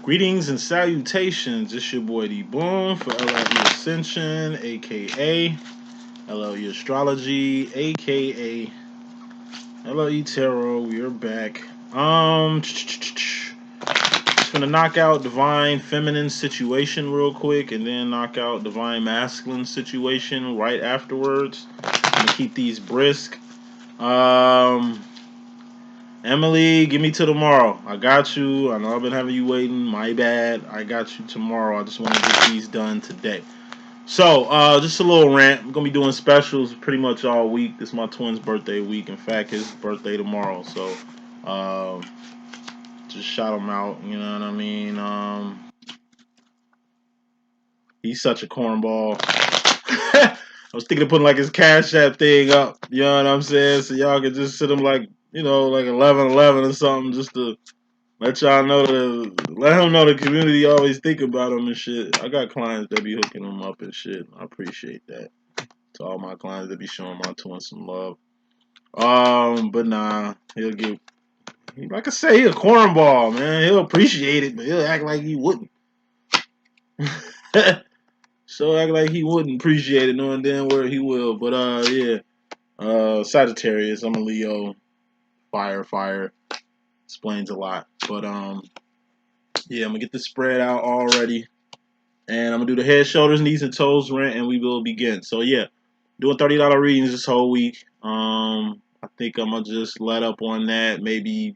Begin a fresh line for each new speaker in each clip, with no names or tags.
Greetings and salutations. It's your boy D.Boom for LLE.Ascension, aka LLE Astrology, aka LLE Tarot. We are back. Just gonna knock out Divine Feminine situation real quick, and then knock out Divine Masculine situation right afterwards. I'm gonna keep these brisk. Emily, give me till tomorrow. I got you. I know I've been having you waiting. My bad. I got you tomorrow. I just want to get these done today. So, just a little rant. I'm going to be doing specials pretty much all week. This is my twin's birthday week. In fact, his birthday tomorrow. So, just shout him out. You know what I mean? He's such a cornball. I was thinking of putting like his Cash App thing up. You know what I'm saying? So y'all could just sit him like, you know, like 11/11 or something, just to let y'all know let him know the community always think about him and shit. I got clients that be hooking him up and shit. I appreciate that. To all my clients that be showing my twin some love. But nah, he'll get, like I say, he a cornball, man. He'll appreciate it, but he'll act like he wouldn't. So act like he wouldn't appreciate it, knowing damn where he will. But yeah. Sagittarius, I'm a Leo. Fire. Explains a lot. But yeah, I'm gonna get the spread out already. And I'm gonna do the head, shoulders, knees, and toes rent, and we will begin. So yeah, doing $30 readings this whole week. I think I'm gonna just let up on that maybe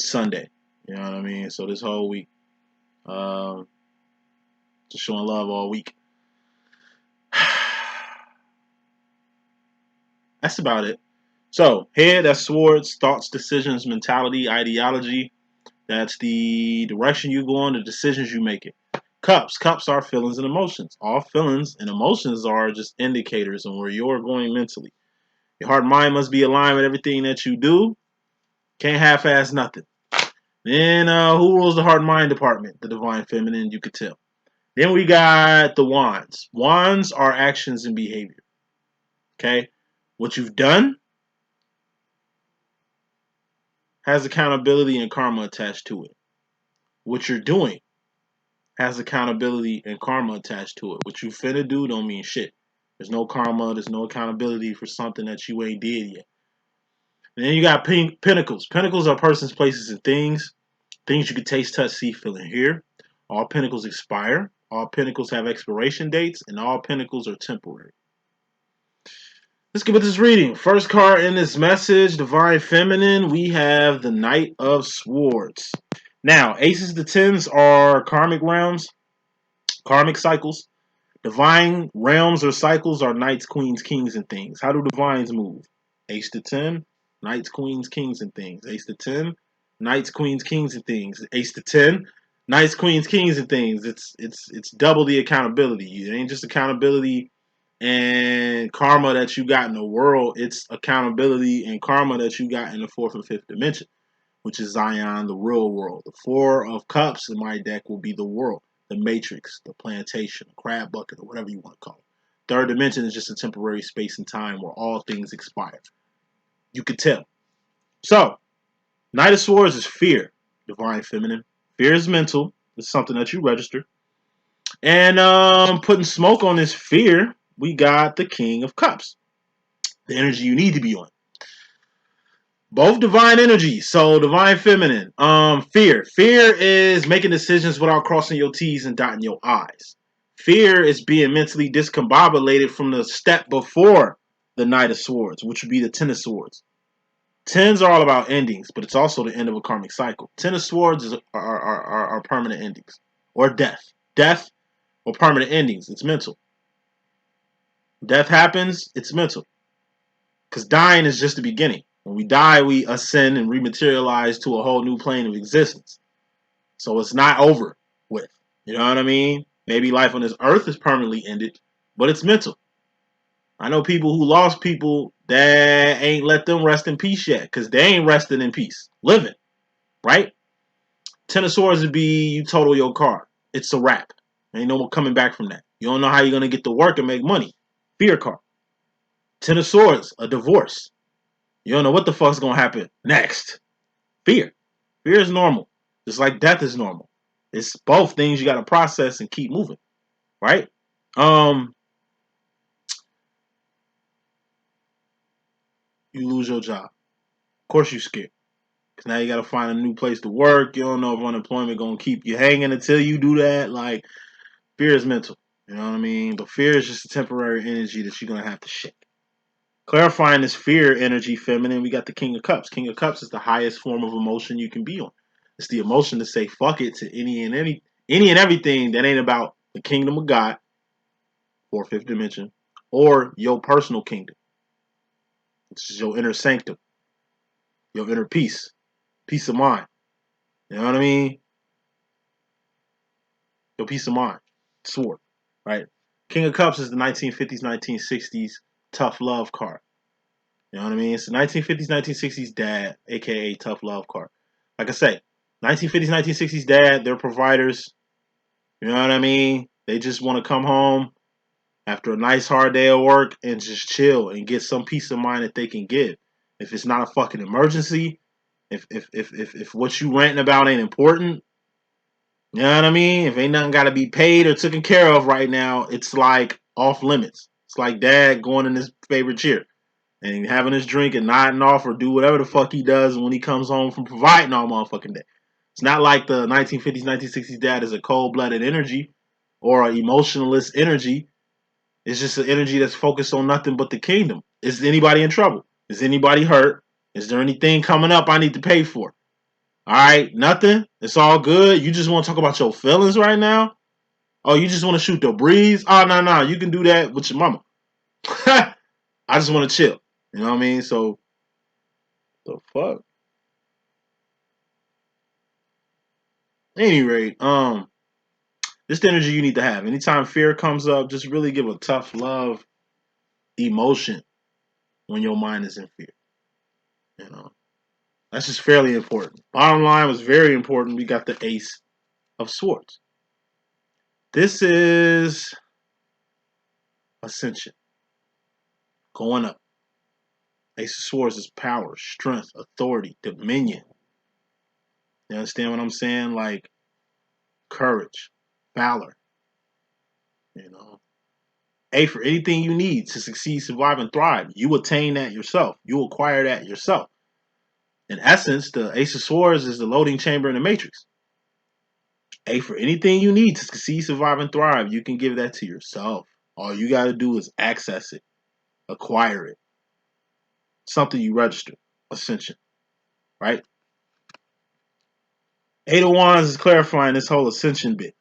Sunday. You know what I mean? So this whole week. Just showing love all week. That's about it. So, head, that's swords, thoughts, decisions, mentality, ideology. That's the direction you go in, the decisions you make it. Cups are feelings and emotions. All feelings and emotions are just indicators on where you're going mentally. Your heart and mind must be aligned with everything that you do. Can't half-ass nothing. Then, who rules the heart and mind department? The Divine Feminine, you could tell. Then we got the wands. Wands are actions and behavior. Okay? What you've done has accountability and karma attached to it. What you're doing has accountability and karma attached to it. What you finna do don't mean shit. There's no karma, there's no accountability for something that you ain't did yet. And then you got Pinnacles. Pinnacles are persons, places, and things. Things you can taste, touch, see, feel, and hear. All Pinnacles expire. All Pinnacles have expiration dates. And all Pinnacles are temporary. Let's get with this reading. First card in this message, Divine Feminine, we have the Knight of Swords. Now, aces to tens are karmic realms, karmic cycles. Divine realms or cycles are knights, queens, kings, and things. How do divines move? Ace to 10, knights, queens, kings, and things. Ace to 10, knights, queens, kings, and things. Ace to 10, knights, queens, kings, and things. It's double the accountability. It ain't just accountability and karma that you got in the world. It's accountability and karma that you got in the fourth and fifth dimension, which is Zion, the real world. The Four of Cups in my deck will be the world, the matrix, the plantation, the crab bucket, or whatever you want to call it. Third dimension is just a temporary space and time where all things expire. You could tell. So, Knight of Swords is fear, Divine Feminine. Fear is mental. It's something that you register. And putting smoke on this fear, we got the King of Cups. The energy you need to be on. Both divine energies. So Divine Feminine. Fear. Fear is making decisions without crossing your T's and dotting your I's. Fear is being mentally discombobulated from the step before the Knight of Swords, which would be the Ten of Swords. Tens are all about endings, but it's also the end of a karmic cycle. Ten of Swords are permanent endings. Or death. Death or permanent endings. It's mental. Death happens, it's mental. Because dying is just the beginning. When we die, we ascend and rematerialize to a whole new plane of existence. So it's not over with. You know what I mean? Maybe life on this earth is permanently ended, but it's mental. I know people who lost people that ain't let them rest in peace yet, because they ain't resting in peace. Living. Right? Ten of Swords would be you total your car. It's a wrap. Ain't no more coming back from that. You don't know how you're going to get to work and make money. Fear card. Ten of Swords, a divorce. You don't know what the fuck's going to happen next. Fear. Fear is normal. Just like death is normal. It's both things you got to process and keep moving, right? You lose your job. Of course you scared. Because now you got to find a new place to work. You don't know if unemployment going to keep you hanging until you do that. Like, fear is mental. You know what I mean? But fear is just a temporary energy that you're going to have to shake. Clarifying this fear energy, feminine, we got the King of Cups. King of Cups is the highest form of emotion you can be on. It's the emotion to say fuck it to any and everything that ain't about the kingdom of God, or fifth dimension, or your personal kingdom. This is your inner sanctum, your inner peace, peace of mind. You know what I mean? Your peace of mind. Sword, right? King of Cups is the 1950s, 1960s tough love card. You know what I mean? It's the 1950s, 1960s dad, aka tough love card. Like I say, 1950s, 1960s dad, they're providers. You know what I mean? They just want to come home after a nice hard day of work and just chill and get some peace of mind that they can give. If it's not a fucking emergency, if what you ranting about ain't important, you know what I mean? If ain't nothing got to be paid or taken care of right now, it's like off limits. It's like dad going in his favorite chair and having his drink and nodding off or do whatever the fuck he does when he comes home from providing all motherfucking day. It's not like the 1950s, 1960s dad is a cold-blooded energy or an emotionalist energy. It's just an energy that's focused on nothing but the kingdom. Is anybody in trouble? Is anybody hurt? Is there anything coming up I need to pay for? All right, nothing. It's all good. You just want to talk about your feelings right now? Oh, you just want to shoot the breeze? Oh, no. You can do that with your mama. I just want to chill. You know what I mean? So, the fuck? At any rate, this the energy you need to have. Anytime fear comes up, just really give a tough love emotion when your mind is in fear. You know, that's just fairly important. Bottom line was very important. We got the Ace of Swords. This is Ascension, going up. Ace of Swords is power, strength, authority, dominion. You understand what I'm saying? Like courage, valor. You know, A, for anything you need to succeed, survive, and thrive, you attain that yourself. You acquire that yourself. In essence, the Ace of Swords is the loading chamber in the Matrix. A, for anything you need to succeed, survive, and thrive, you can give that to yourself. All you got to do is access it, acquire it. Something you register. Ascension. Right? Eight of Wands is clarifying this whole ascension bit.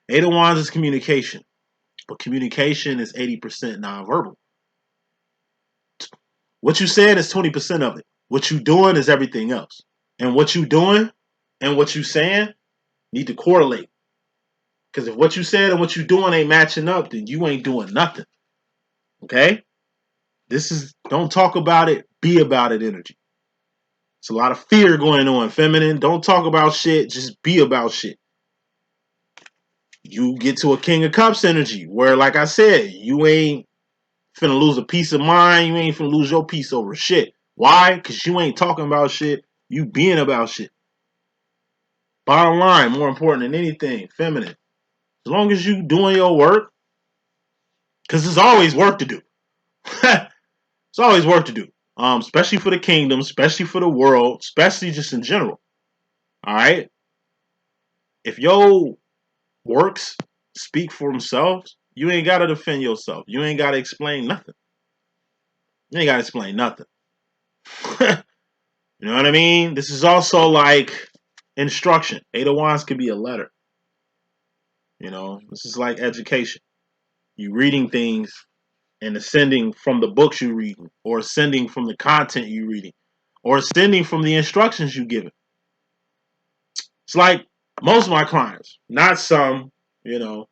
Eight of Wands is communication. But communication is 80% nonverbal. What you said is 20% of it. What you doing is everything else. And what you doing and what you saying need to correlate. Because if what you said and what you doing ain't matching up, then you ain't doing nothing. Okay? This is don't talk about it, be about it energy. It's a lot of fear going on, feminine. Don't talk about shit, just be about shit. You get to a King of Cups energy where, like I said, you ain't finna lose a piece of mind. You ain't finna lose your peace over shit. Why? Because you ain't talking about shit. You being about shit. Bottom line, more important than anything, feminine. As long as you doing your work, because there's always work to do. It's always work to do. Especially for the kingdom, especially for the world, especially just in general. All right? If your works speak for themselves, you ain't got to defend yourself. You ain't got to explain nothing. You ain't got to explain nothing. You know what I mean? This is also like instruction. Eight of Wands could be a letter. You know, this is like education. You reading things and ascending from the books you reading, or ascending from the content you reading, or ascending from the instructions you given. It's like most of my clients, not some, you know,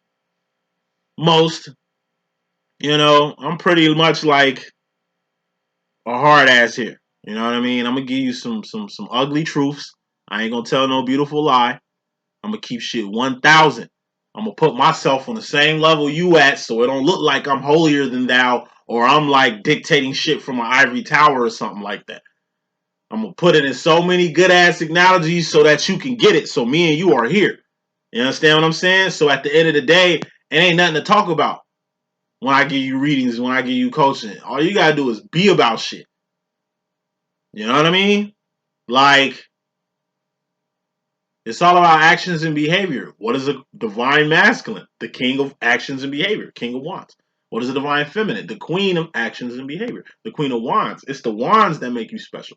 most, you know, I'm pretty much like a hard ass here. You know what I mean? I'm gonna give you some ugly truths. I ain't gonna tell no beautiful lie. I'm gonna keep shit 1,000. I'm gonna put myself on the same level you at, so it don't look like I'm holier than thou, or I'm like dictating shit from an ivory tower or something like that. I'm gonna put it in so many good ass analogies so that you can get it. So me and you are here. You understand what I'm saying? So at the end of the day, it ain't nothing to talk about when I give you readings, when I give you coaching. All you gotta do is be about shit. You know what I mean? Like, it's all about actions and behavior. What is a divine masculine? The king of actions and behavior, king of wands. What is a divine feminine? The queen of actions and behavior, the queen of wands. It's the wands that make you special.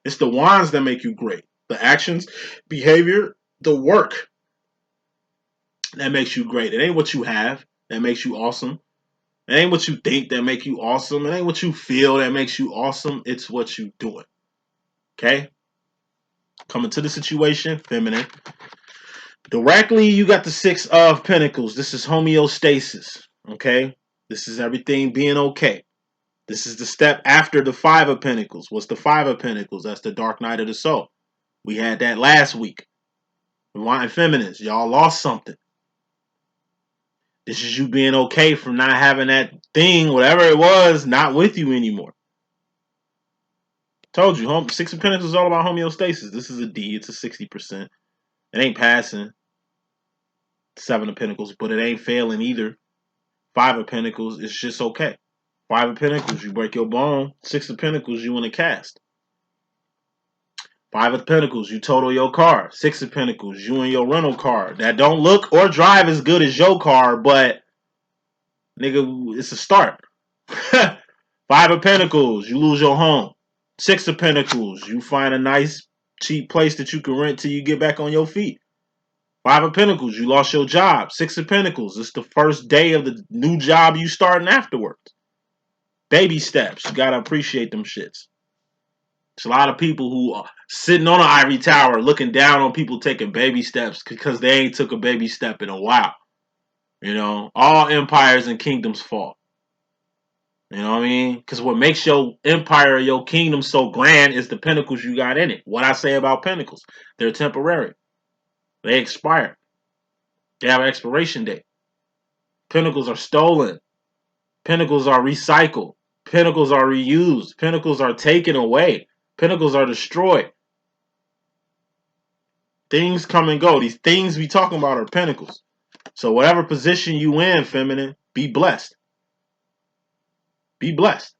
It's the wands that make you great. The actions, behavior, the work that makes you great. It ain't what you have that makes you awesome. It ain't what you think that make you awesome. It ain't what you feel that makes you awesome. It's what you doing. Okay? Coming to the situation, feminine. Directly, you got the Six of Pentacles. This is homeostasis. Okay? This is everything being okay. This is the step after the Five of Pentacles. What's the Five of Pentacles? That's the dark night of the soul. We had that last week. Divine feminines. Y'all lost something. This is you being okay from not having that thing, whatever it was, not with you anymore. Told you, Six of Pentacles is all about homeostasis. This is a D. It's a 60%. It ain't passing. Seven of Pentacles, but it ain't failing either. Five of Pentacles, it's just okay. Five of Pentacles, you break your bone. Six of Pentacles, you in a cast. Five of Pentacles, you total your car. Six of Pentacles, you in your rental car. That don't look or drive as good as your car, but nigga, it's a start. Five of Pentacles, you lose your home. Six of Pentacles, you find a nice, cheap place that you can rent till you get back on your feet. Five of Pentacles, you lost your job. Six of Pentacles, it's the first day of the new job you starting afterwards. Baby steps, you gotta appreciate them shits. There's a lot of people who are sitting on an ivory tower looking down on people taking baby steps because they ain't took a baby step in a while. You know, all empires and kingdoms fall. You know what I mean? Because what makes your empire or your kingdom so grand is the pentacles you got in it. What I say about pentacles, they're temporary. They expire. They have an expiration date. Pentacles are stolen. Pentacles are recycled. Pentacles are reused. Pentacles are taken away. Pentacles are destroyed. Things come and go. These things we talking about are pentacles. So whatever position you in, feminine, be blessed. Be blessed.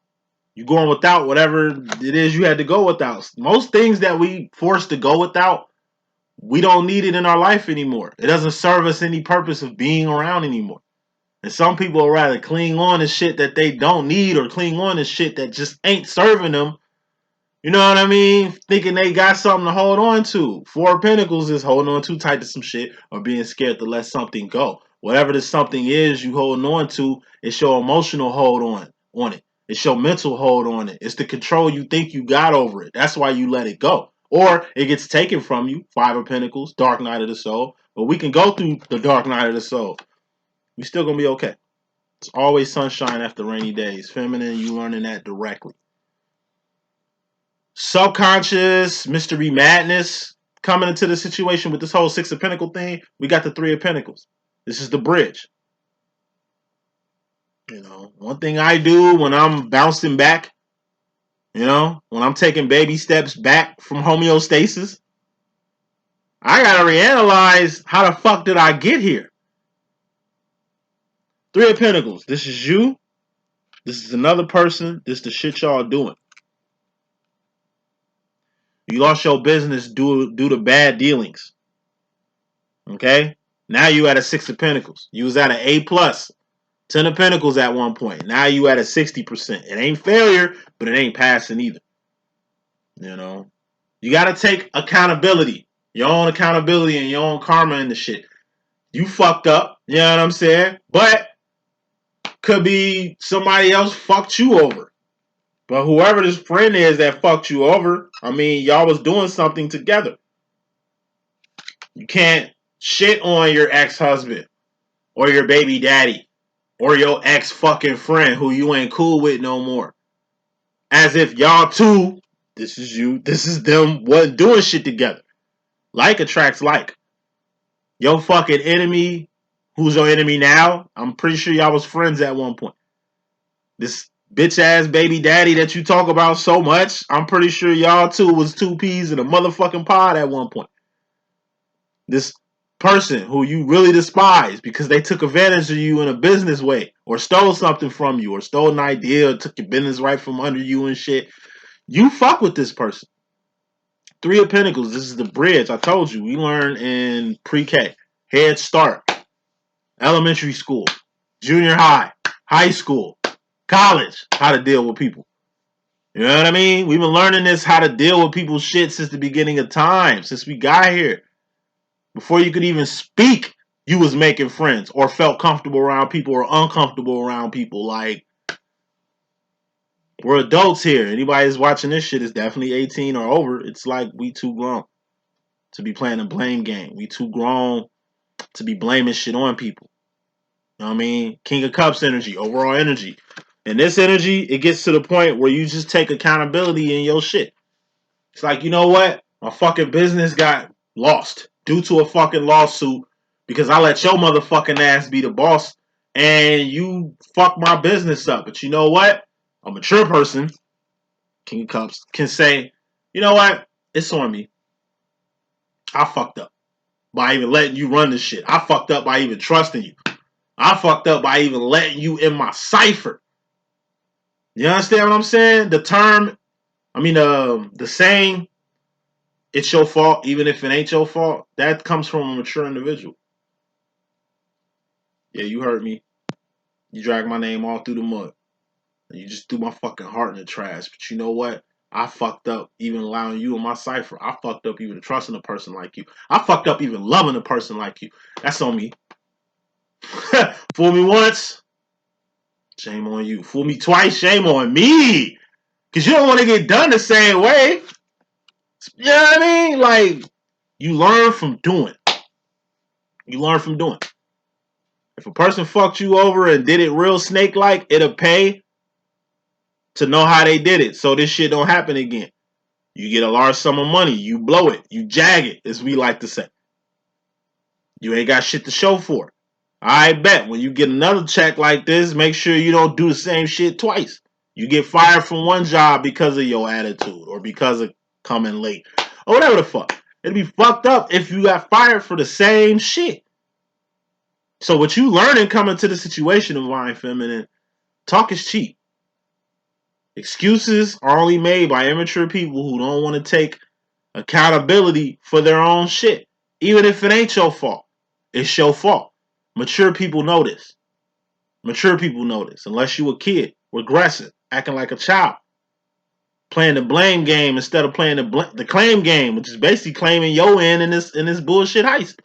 You going without whatever it is you had to go without. Most things that we forced to go without, we don't need it in our life anymore. It doesn't serve us any purpose of being around anymore. And some people will rather cling on to shit that they don't need or cling on to shit that just ain't serving them. You know what I mean? Thinking they got something to hold on to. Four of Pentacles is holding on too tight to some shit or being scared to let something go. Whatever this something is you holding on to, it's your emotional hold on it. It's your mental hold on it. It's the control you think you got over it. That's why you let it go. Or it gets taken from you. Five of Pentacles, dark night of the soul. But we can go through the dark night of the soul. We still gonna be okay. It's always sunshine after rainy days. Feminine, you learning that directly. Subconscious, mystery madness coming into the situation with this whole Six of Pentacles thing. We got the Three of Pentacles. This is the bridge. You know, one thing I do when I'm bouncing back, you know, when I'm taking baby steps back from homeostasis, I gotta reanalyze how the fuck did I get here? Three of Pentacles. This is you. This is another person. This is the shit y'all doing. You lost your business due to bad dealings. Okay? Now you at a Six of Pentacles. You was at an A+. 10 of Pentacles at one point. Now you at a 60%. It ain't failure, but it ain't passing either. You know? You got to take accountability. Your own accountability and your own karma in the shit. You fucked up. You know what I'm saying? But could be somebody else fucked you over. But whoever this friend is that fucked you over, I mean, y'all was doing something together. You can't shit on your ex-husband or your baby daddy or your ex-fucking friend who you ain't cool with no more. As if y'all two, this is you, this is them, wasn't doing shit together. Like attracts like. Your fucking enemy, who's your enemy now, I'm pretty sure y'all was friends at one point. This bitch-ass baby daddy that you talk about so much, I'm pretty sure y'all two was two peas in a motherfucking pod at one point. This person who you really despise because they took advantage of you in a business way or stole something from you or stole an idea or took your business right from under you and shit. You fuck with this person. Three of Pentacles. This is the bridge. I told you. We learn in pre-K, Head Start, elementary school, junior high, high school, college, how to deal with people. You know what I mean? We've been learning this, how to deal with people's shit since the beginning of time, since we got here. Before you could even speak, you was making friends or felt comfortable around people or uncomfortable around people. Like, we're adults here. Anybody that's watching this shit is definitely 18 or over. It's like we too grown to be playing a blame game. We too grown to be blaming shit on people. You know what I mean? King of Cups energy, overall energy. And this energy, it gets to the point where you just take accountability in your shit. It's like, you know what? My fucking business got lost due to a fucking lawsuit because I let your motherfucking ass be the boss and you fuck my business up. But you know what? A mature person, King of Cups, can say, you know what? It's on me. I fucked up by even letting you run this shit. I fucked up by even trusting you. I fucked up by even letting you in my cipher. You understand what I'm saying? The saying, it's your fault, even if it ain't your fault, that comes from a mature individual. Yeah, you heard me. You dragged my name all through the mud. And you just threw my fucking heart in the trash. But you know what? I fucked up even allowing you in my cipher. I fucked up even trusting a person like you. I fucked up even loving a person like you. That's on me. Fool me once, shame on you. Fool me twice, shame on me. Because you don't want to get done the same way. You know what I mean? Like, you learn from doing. You learn from doing. If a person fucked you over and did it real snake-like, it'll pay to know how they did it so this shit don't happen again. You get a large sum of money, you blow it, you jag it, as we like to say. You ain't got shit to show for it. I bet when you get another check like this, make sure you don't do the same shit twice. You get fired from one job because of your attitude or because of coming late or whatever the fuck. It'd be fucked up if you got fired for the same shit. So what you learning coming to the situation, Divine Feminine, talk is cheap. Excuses are only made by immature people who don't want to take accountability for their own shit. Even if it ain't your fault, it's your fault. Mature people know this. Mature people know this. Unless you a kid, regressing, acting like a child, playing the blame game instead of playing the claim game, which is basically claiming your end in this bullshit heist.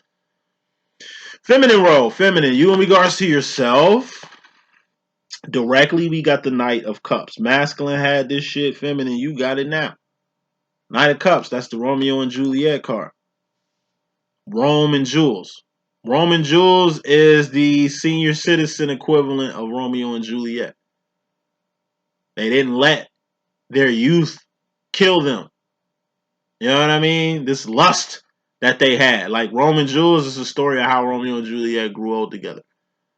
Feminine role, feminine. You in regards to yourself. Directly, we got the Knight of Cups. Masculine had this shit. Feminine, you got it now. Knight of Cups, that's the Romeo and Juliet card. Rome and Jules. Rome and Jules is the senior citizen equivalent of Romeo and Juliet. They didn't let their youth kill them. You know what I mean? This lust that they had. Like Rome and Jules is a story of how Romeo and Juliet grew old together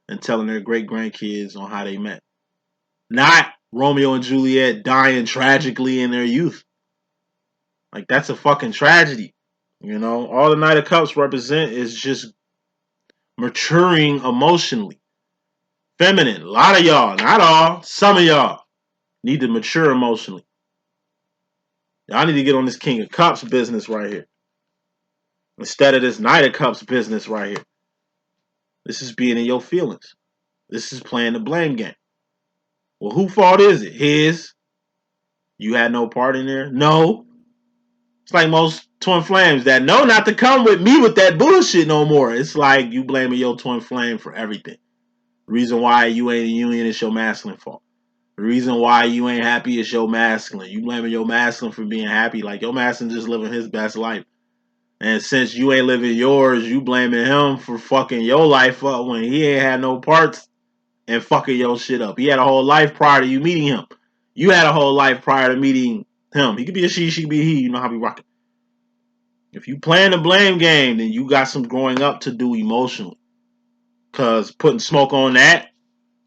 and telling their great-grandkids on how they met. Not Romeo and Juliet dying tragically in their youth. Like, that's a fucking tragedy. You know, all the Knight of Cups represent is just maturing emotionally. Feminine. A lot of y'all, not all, some of y'all need to mature emotionally. Y'all need to get on this King of Cups business right here. Instead of this Knight of Cups business right here. This is being in your feelings. This is playing the blame game. Well, whose fault is it? His. You had no part in there? No. It's like most twin flames that know not to come with me with that bullshit no more. It's like you blaming your twin flame for everything. The reason why you ain't in union is your masculine fault. The reason why you ain't happy is your masculine. You blaming your masculine for being happy. Like your masculine just living his best life. And since you ain't living yours, you blaming him for fucking your life up when he ain't had no parts and fucking your shit up. He had a whole life prior to you meeting him. You had a whole life prior to meeting him. He could be a she could be a he. You know how we rocking. If you playing the blame game, then you got some growing up to do emotionally. Because putting smoke on that,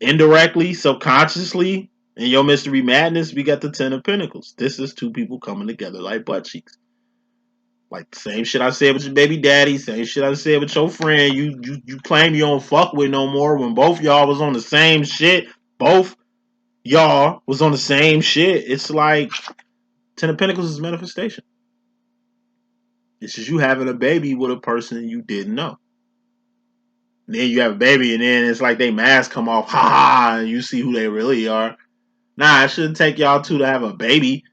indirectly, subconsciously, in your mystery madness, we got the Ten of Pentacles. This is two people coming together like butt cheeks. Like the same shit I said with your baby daddy, same shit I said with your friend. You claim you don't fuck with no more when both y'all was on the same shit. Both y'all was on the same shit. It's like Ten of Pentacles is manifestation. This is you having a baby with a person you didn't know. And then you have a baby, and then it's like they masks come off, ha ha, and you see who they really are. Nah, it shouldn't take y'all two to have a baby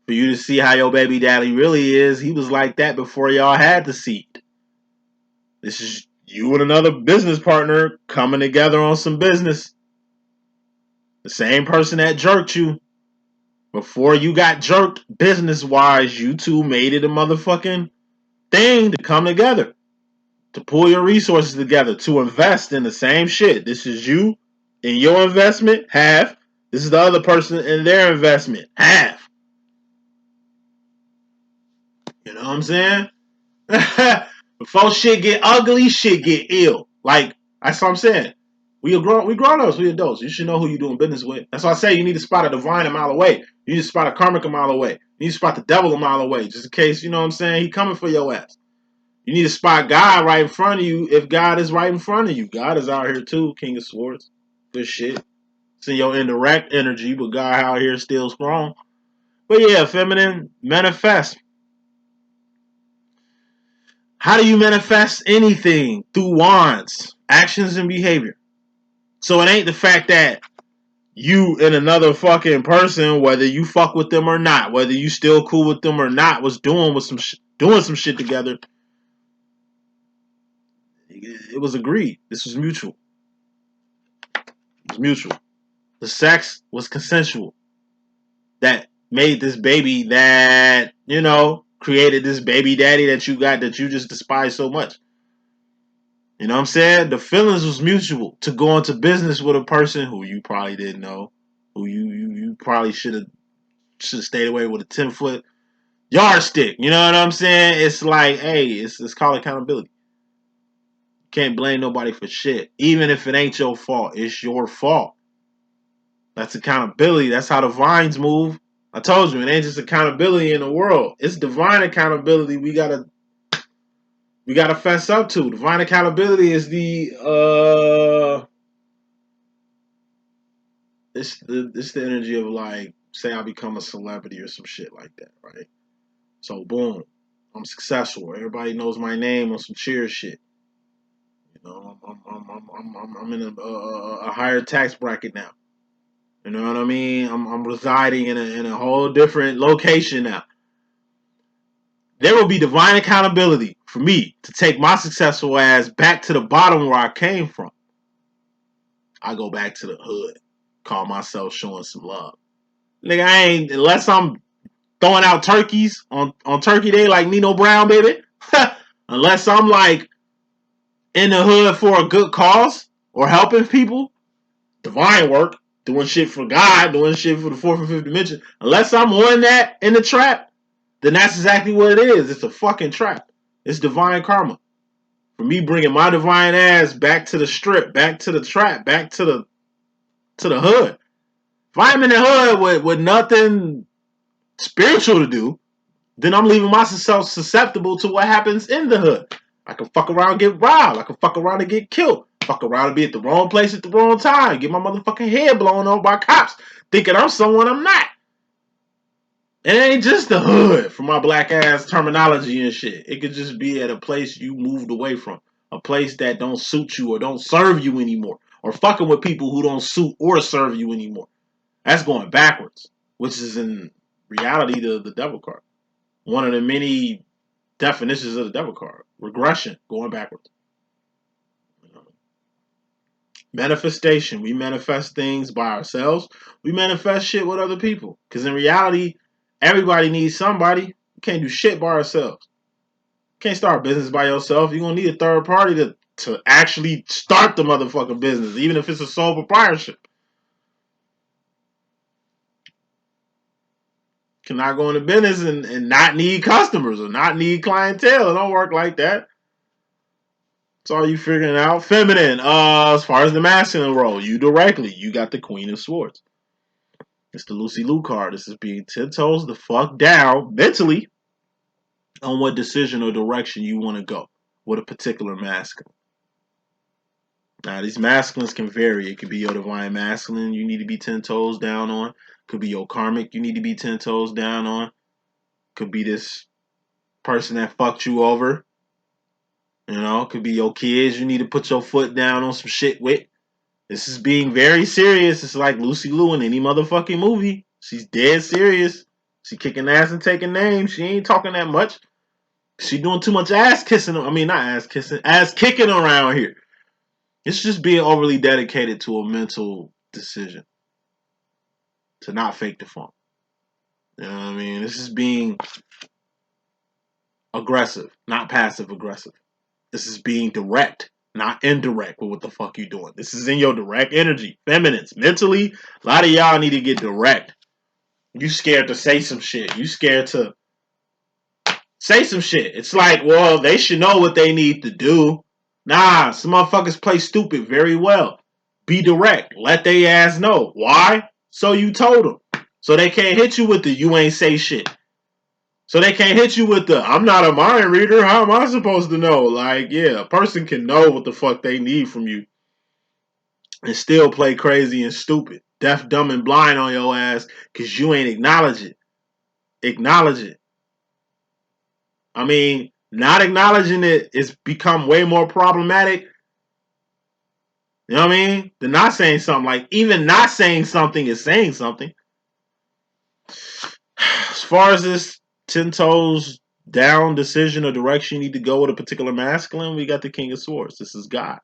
for you to see how your baby daddy really is. He was like that before y'all had the seed. This is you and another business partner coming together on some business. The same person that jerked you. Before you got jerked business-wise, you two made it a motherfucking thing to come together. To pull your resources together. To invest in the same shit. This is you in your investment, half. This is the other person in their investment, half. You know what I'm saying? Before shit get ugly, shit get ill. Like, that's what I'm saying. We grown-ups, we adults. You should know who you're doing business with. That's why I say you need to spot a divine a mile away. You need to spot a karmic a mile away. You need to spot the devil a mile away. Just in case, you know what I'm saying, he coming for your ass. You need to spot God right in front of you if God is right in front of you. God is out here too, King of Swords. Good shit. It's in your indirect energy, but God out here still strong. But yeah, feminine, manifest. How do you manifest anything? Through wands, actions, and behavior. So it ain't the fact that you and another fucking person, whether you fuck with them or not, whether you still cool with them or not, was doing some shit together. It was agreed. This was mutual. It was mutual. The sex was consensual. That made this baby that, you know, created this baby daddy that you got that you just despise so much. You know what I'm saying? The feelings was mutual to go into business with a person who you probably didn't know, who you probably should have stayed away with a 10-foot yardstick. You know what I'm saying? It's like, hey, it's called accountability. You can't blame nobody for shit. Even if it ain't your fault, it's your fault. That's accountability. That's how the vines move. I told you, it ain't just accountability in the world. It's divine accountability we gotta fess up to. Divine accountability is it's the energy of, like, say I become a celebrity or some shit like that, right? So boom, I'm successful. Everybody knows my name on some cheer shit. You know, I'm in a higher tax bracket now. You know what I mean? I'm residing in a whole different location now. There will be divine accountability for me to take my successful ass back to the bottom where I came from. I go back to the hood, call myself showing some love. Nigga, I ain't, unless I'm throwing out turkeys on Turkey Day like Nino Brown, baby. Unless I'm like in the hood for a good cause or helping people, divine work, doing shit for God, doing shit for the fourth and fifth dimension. Unless I'm on that in the trap, then that's exactly what it is. It's a fucking trap. It's divine karma. For me bringing my divine ass back to the strip, back to the trap, back to the hood. If I'm in the hood with nothing spiritual to do, then I'm leaving myself susceptible to what happens in the hood. I can fuck around and get robbed. I can fuck around and get killed. Fuck around and be at the wrong place at the wrong time. Get my motherfucking head blown off by cops. Thinking I'm someone I'm not. It ain't just the hood for my black ass terminology and shit. It could just be at a place you moved away from. A place that don't suit you or don't serve you anymore. Or fucking with people who don't suit or serve you anymore. That's going backwards. Which is in reality the devil card. One of the many definitions of the devil card. Regression. Going backwards. Manifestation. We manifest things by ourselves. We manifest shit with other people. Because in reality, everybody needs somebody. You can't do shit by ourselves. You can't start a business by yourself. You're going to need a third party to actually start the motherfucking business, even if it's a sole proprietorship. Cannot go into business and not need customers or not need clientele. It don't work like that. That's all you figuring out. Feminine. As far as the masculine role, you directly. You got the Queen of Swords. It's the Lucy Liu card. This is being 10 toes the fuck down mentally. on what decision or direction you want to go with a particular masculine. Now, these masculines can vary. It could be your divine masculine you need to be 10 toes down on. Could be your karmic you need to be 10 toes down on. Could be this person that fucked you over. You know, could be your kids you need to put your foot down on some shit with. This is being very serious. It's like Lucy Liu in any motherfucking movie. She's dead serious. She kicking ass and taking names. She ain't talking that much. She doing too much ass kissing. I mean, not ass kissing, ass kicking around here. It's just being overly dedicated to a mental decision to not fake the funk. You know what I mean? This is being aggressive, not passive aggressive. This is being direct, not indirect with what the fuck you doing. This is in your direct energy. Feminines, mentally, a lot of y'all need to get direct. You scared to say some shit. You scared to say some shit. It's like, well, they should know what they need to do. Nah, some motherfuckers play stupid very well. Be direct. Let they ass know. Why? So you told them. So they can't hit you with the you ain't say shit. So they can't hit you with the I'm not a mind reader. How am I supposed to know? Like, yeah, a person can know what the fuck they need from you and still play crazy and stupid. Deaf, dumb, and blind on your ass because you ain't acknowledge it. Acknowledge it. I mean, not acknowledging it is become way more problematic. You know what I mean? Than not saying something. Like, even not saying something is saying something. As far as this 10 toes down decision or direction you need to go with a particular masculine, we got the King of Swords. This is God.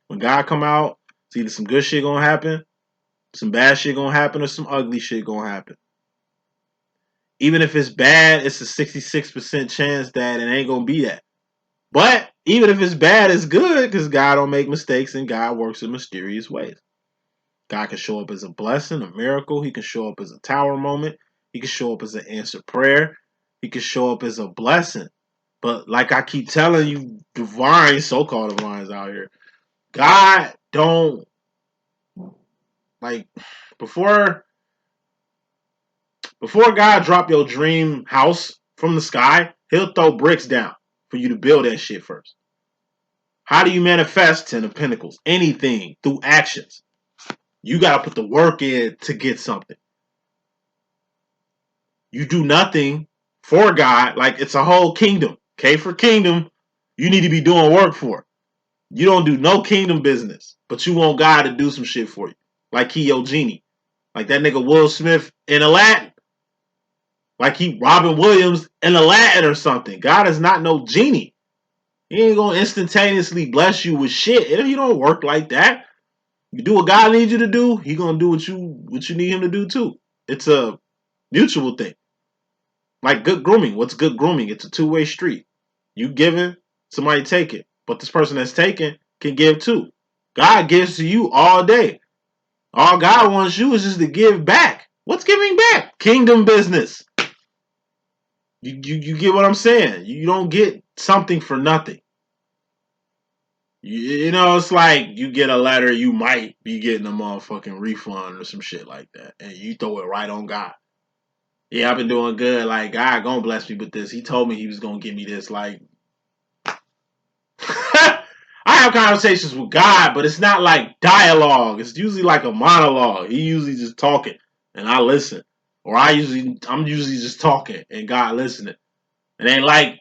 When God come out, it's either some good shit gonna happen, some bad shit gonna happen, or some ugly shit gonna happen. Even if it's bad, it's a 66% chance that it ain't gonna be that. But even if it's bad, it's good because God don't make mistakes and God works in mysterious ways. God can show up as a blessing, a miracle. He can show up as a tower moment. He can show up as an answered prayer. He can show up as a blessing. But like I keep telling you, divine, so-called divines out here, God don't, like, before God drop your dream house from the sky, he'll throw bricks down for you to build that shit first. How do you manifest 10 of Pentacles? Anything through actions. You got to put the work in to get something. You do nothing for God, like it's a whole kingdom. Okay, for kingdom, you need to be doing work for it. You don't do no kingdom business, but you want God to do some shit for you. Like he your genie. Like that nigga Will Smith in Aladdin. Like he Robin Williams in Aladdin or something. God is not no genie. He ain't gonna instantaneously bless you with shit. If you don't work like that, you do what God needs you to do, he gonna do what you need him to do too. It's a mutual thing. Like good grooming. What's good grooming? It's a two-way street. You giving, somebody taking. But this person that's taking can give too. God gives to you all day. All God wants you is just to give back. What's giving back? Kingdom business. You get what I'm saying? You don't get something for nothing. You know, it's like you get a letter, you might be getting a motherfucking refund or some shit like that. And you throw it right on God. Yeah, I've been doing good. Like, God gonna bless me with this. He told me he was gonna give me this. Like, I have conversations with God, but it's not like dialogue. It's usually like a monologue. He usually just talking and I listen. Or I'm usually just talking and God listening. It ain't like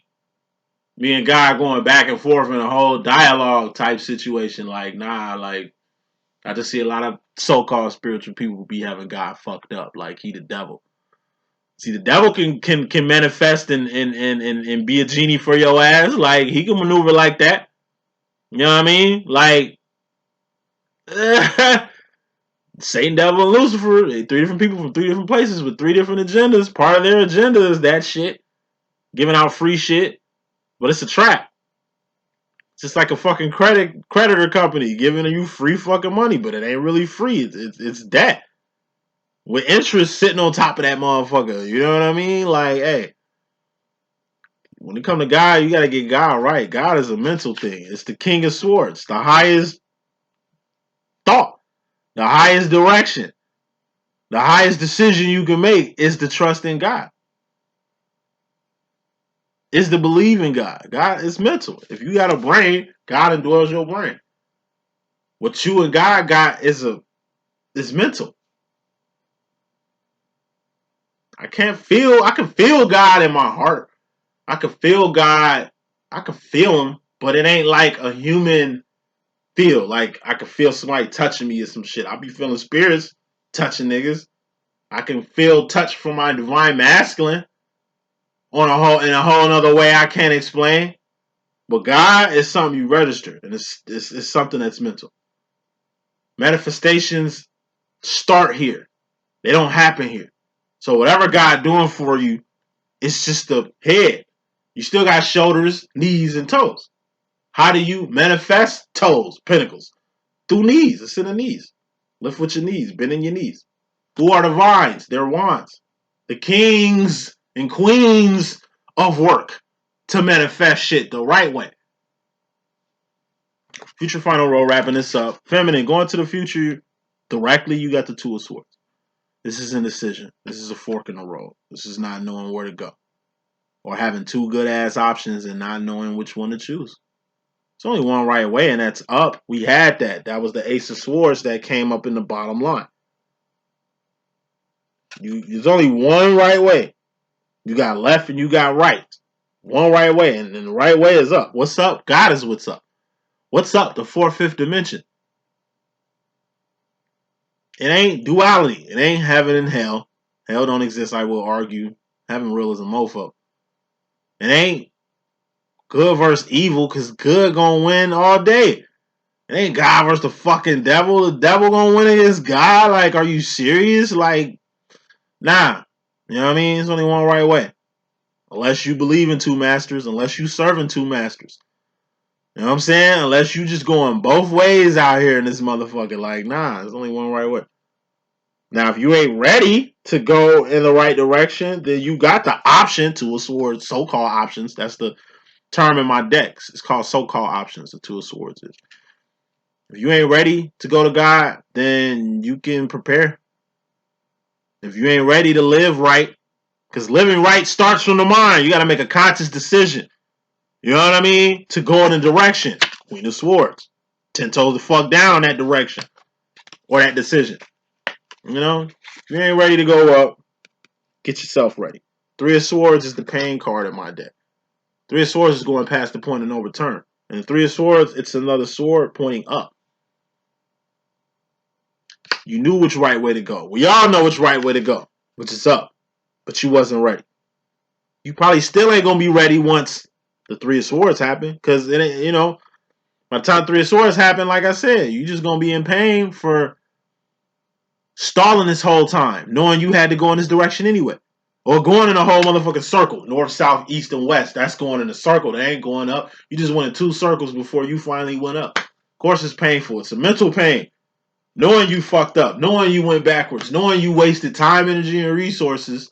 me and God going back and forth in a whole dialogue type situation. Like, nah, like I just see a lot of so-called spiritual people be having God fucked up, like he the devil. See, the devil can manifest and be a genie for your ass. Like he can maneuver like that. You know what I mean? Like Satan, devil, and Lucifer, three different people from three different places with three different agendas. Part of their agenda is that shit, giving out free shit, but it's a trap. It's just like a fucking creditor company giving you free fucking money, but it ain't really free. It's debt with interest sitting on top of that motherfucker. You know what I mean? Like, hey, when it comes to God, you got to get God right. God is a mental thing. It's the King of Swords, the highest thought, the highest direction, the highest decision you can make is to trust in God. is to believe in God. God is mental. If you got a brain, God indwells your brain. What you and God got is mental. I can feel God in my heart. I can feel God. I can feel him, but it ain't like a human feel. Like I can feel somebody touching me or some shit. I be feeling spirits touching niggas. I can feel touch from my divine masculine in a whole another way I can't explain. But God is something you register, and it's something that's mental. Manifestations start here. They don't happen here. So whatever God doing for you, it's just the head. You still got shoulders, knees, and toes. How do you manifest toes, pinnacles? Through knees. It's in the knees. Lift with your knees. Bend in your knees. Who are the vines? They're wands. The kings and queens of work to manifest shit the right way. Future final row, wrapping this up. Feminine, going to the future directly, you got the Two of Swords. This is indecision. This is a fork in the road. This is not knowing where to go. Or having two good ass options and not knowing which one to choose. It's only one right way, and that's up. We had that. That was the Ace of Swords that came up in the bottom line. There's only one right way. You got left and you got right. One right way, and the right way is up. What's up? God is what's up. What's up? The fourth, fifth dimension. It ain't duality. It ain't heaven and hell. Hell don't exist, I will argue. Heaven real is a mofo. It ain't good versus evil, because good gonna win all day. It ain't God versus the fucking devil. The devil gonna win against God? Like, are you serious? Like, nah. You know what I mean? There's only one right way. Unless you believe in two masters, unless you serving two masters. You know what I'm saying? Unless you just going both ways out here in this motherfucker. Like, nah, there's only one right way. Now, if you ain't ready to go in the right direction, then you got the option, Two of Swords, so-called options. That's the term in my decks. It's called so-called options, the Two of Swords is. If you ain't ready to go to God, then you can prepare. If you ain't ready to live right, because living right starts from the mind. You got to make a conscious decision. You know what I mean? To go in a direction. Queen of Swords. 10 toes the fuck down that direction. Or that decision. You know? If you ain't ready to go up, get yourself ready. Three of Swords is the pain card in my deck. Three of Swords is going past the point of no return. And the Three of Swords, it's another sword pointing up. You knew which right way to go. We all know which right way to go, which is up. But you wasn't ready. You probably still ain't going to be ready once the Three of Swords happen. Because, you know, by the time Three of Swords happen, like I said, you just going to be in pain for stalling this whole time, knowing you had to go in this direction anyway. Or going in a whole motherfucking circle. North, south, east, and west. That's going in a circle. They ain't going up. You just went in two circles before you finally went up. Of course it's painful. It's a mental pain. Knowing you fucked up. Knowing you went backwards. Knowing you wasted time, energy, and resources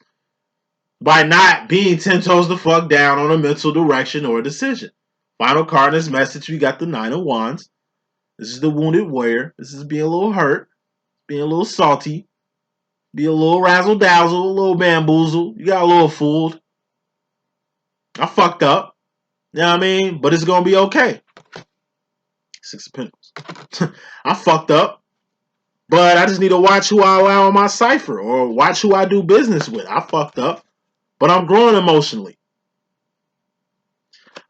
by not being 10 toes the fuck down on a mental direction or a decision. Final card in this message, we got the Nine of Wands. This is the wounded warrior. This is being a little hurt. Being a little salty. Be a little razzle-dazzle, a little bamboozle. You got a little fooled. I fucked up. You know what I mean? But it's going to be okay. Six of Pentacles. I fucked up. But I just need to watch who I allow in my cipher. Or watch who I do business with. I fucked up. But I'm growing emotionally.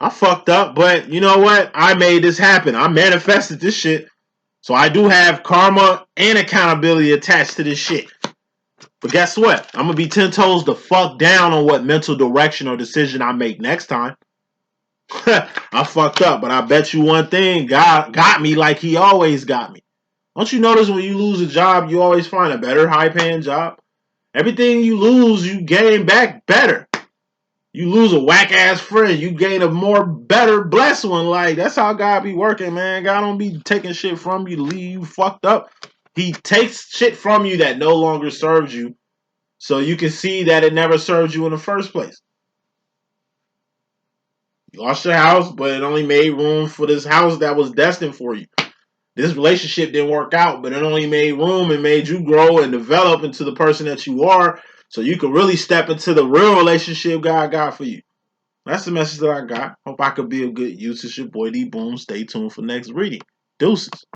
I fucked up. But you know what? I made this happen. I manifested this shit. So I do have karma and accountability attached to this shit. But guess what? I'm going to be 10 toes the fuck down on what mental direction or decision I make next time. I fucked up, but I bet you one thing, God got me like he always got me. Don't you notice when you lose a job, you always find a better high-paying job? Everything you lose, you gain back better. You lose a whack-ass friend, you gain a more better blessed one. Like, that's how God be working, man. God don't be taking shit from you to leave you fucked up. He takes shit from you that no longer serves you, so you can see that it never served you in the first place. You lost your house, but it only made room for this house that was destined for you. This relationship didn't work out, but it only made room and made you grow and develop into the person that you are, so you can really step into the real relationship God got for you. That's the message that I got. Hope I could be of good use. It's your boy D.Boom. Stay tuned for next reading. Deuces.